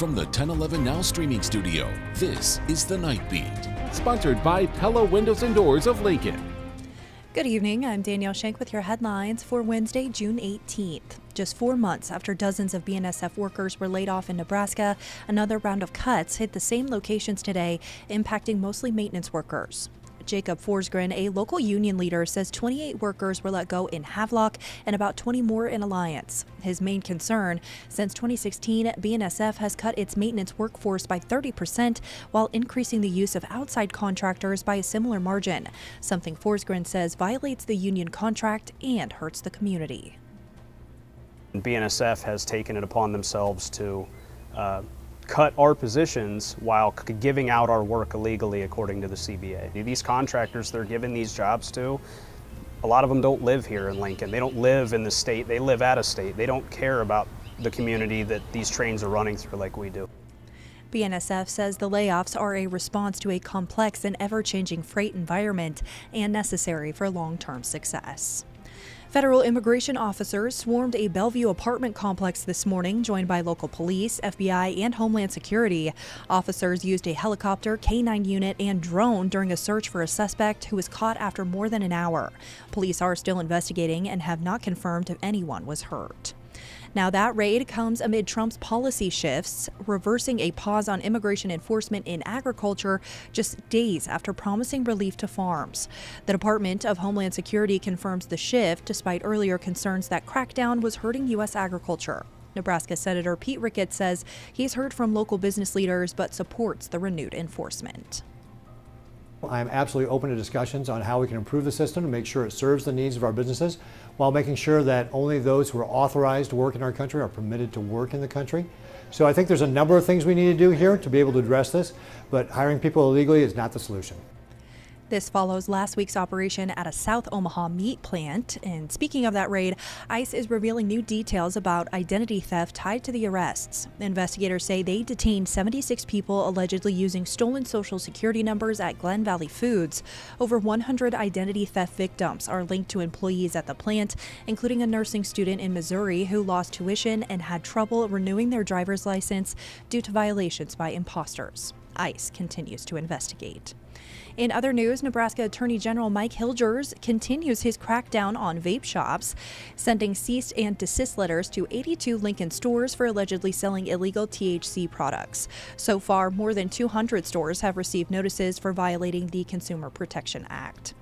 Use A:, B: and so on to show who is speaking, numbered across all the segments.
A: From the 1011 Now streaming studio, this is The Night Beat.
B: Sponsored by Pella Windows and Doors of Lincoln.
C: Good evening, I'm Danielle Shenk with your headlines for Wednesday, June 18th. Just 4 months after dozens of BNSF workers were laid off in Nebraska, another round of cuts hit the same locations today, impacting mostly maintenance workers. Jacob Forsgren, a local union leader, says 28 workers were let go in Havelock and about 20 more in Alliance. His main concern, since 2016, BNSF has cut its maintenance workforce by 30% while increasing the use of outside contractors by a similar margin, something Forsgren says violates the union contract and hurts the community.
D: BNSF has taken it upon themselves to cut our positions while giving out our work illegally, according to the CBA. These contractors they're giving these jobs to, a lot of them don't live here in Lincoln. They don't live in the state, they live out of state. They don't care about the community that these trains are running through like we do.
C: BNSF says the layoffs are a response to a complex and ever-changing freight environment and necessary for long-term success. Federal immigration officers swarmed a Bellevue apartment complex this morning, joined by local police, FBI, and Homeland Security. Officers used a helicopter, K-9 unit, and drone during a search for a suspect who was caught after more than an hour. Police are still investigating and have not confirmed if anyone was hurt. Now, that raid comes amid Trump's policy shifts, reversing a pause on immigration enforcement in agriculture just days after promising relief to farms. The Department of Homeland Security confirms the shift despite earlier concerns that crackdown was hurting U.S. agriculture. Nebraska Senator Pete Ricketts says he's heard from local business leaders but supports the renewed enforcement.
E: I'm absolutely open to discussions on how we can improve the system to make sure it serves the needs of our businesses while making sure that only those who are authorized to work in our country are permitted to work in the country. So I think there's a number of things we need to do here to be able to address this, but hiring people illegally is not the solution.
C: This follows last week's operation at a South Omaha meat plant. And speaking of that raid, ICE is revealing new details about identity theft tied to the arrests. Investigators say they detained 76 people allegedly using stolen social security numbers at Glen Valley Foods. Over 100 identity theft victims are linked to employees at the plant, including a nursing student in Missouri who lost tuition and had trouble renewing their driver's license due to violations by imposters. ICE continues to investigate. In other news, Nebraska Attorney General Mike Hilgers continues his crackdown on vape shops, sending cease and desist letters to 82 Lincoln stores for allegedly selling illegal THC products. So far, more than 200 stores have received notices for violating the Consumer Protection Act.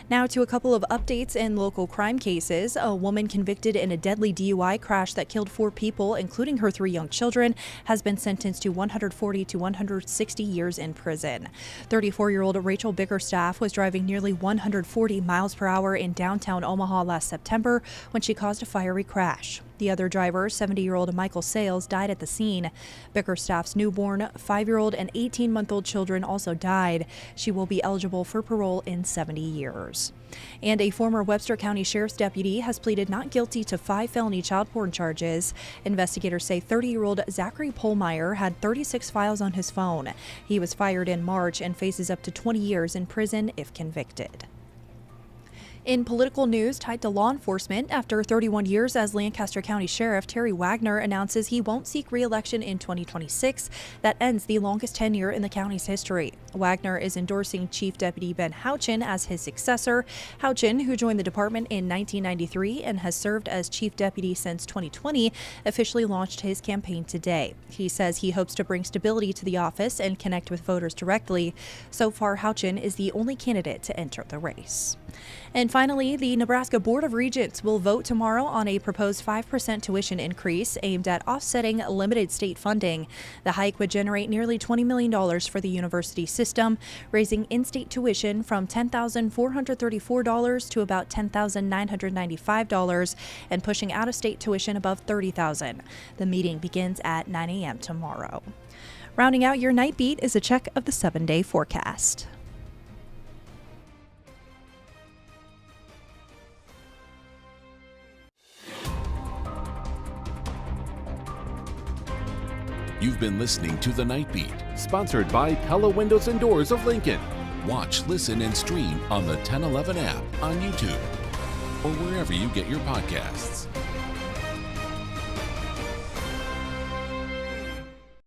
C: Now to a couple of updates in local crime cases. A woman convicted in a deadly DUI crash that killed 4 people, including her 3 young children, has been sentenced to 140 to 160 years in prison. 34-year-old Rachel Bickerstaff was driving nearly 140 miles per hour in downtown Omaha last September when she caused a fiery crash. The other driver, 70-year-old Michael Sales, died at the scene. Bickerstaff's newborn, 5-year-old, and 18-month-old children also died. She will be eligible for parole in 70 years. And a former Webster County Sheriff's deputy has pleaded not guilty to 5 felony child porn charges. Investigators say 30-year-old Zachary Polmeyer had 36 files on his phone. He was fired in March and faces up to 20 years in prison if convicted. In political news tied to law enforcement, after 31 years as Lancaster County Sheriff, Terry Wagner announces he won't seek re-election in 2026. That ends the longest tenure in the county's history. Wagner is endorsing Chief Deputy Ben Houchin as his successor. Houchin, who joined the department in 1993 and has served as Chief Deputy since 2020, officially launched his campaign today. He says he hopes to bring stability to the office and connect with voters directly. So far, Houchin is the only candidate to enter the race. And finally, the Nebraska Board of Regents will vote tomorrow on a proposed 5% tuition increase aimed at offsetting limited state funding. The hike would generate nearly $20 million for the university system, raising in-state tuition from $10,434 to about $10,995 and pushing out-of-state tuition above $30,000. The meeting begins at 9 a.m. tomorrow. Rounding out your night beat is a check of the 7-day forecast.
A: You've been listening to The Night Beat.
B: Sponsored by Pella Windows and Doors of Lincoln.
A: Watch, listen, and stream on the 1011 app on YouTube or wherever you get your podcasts.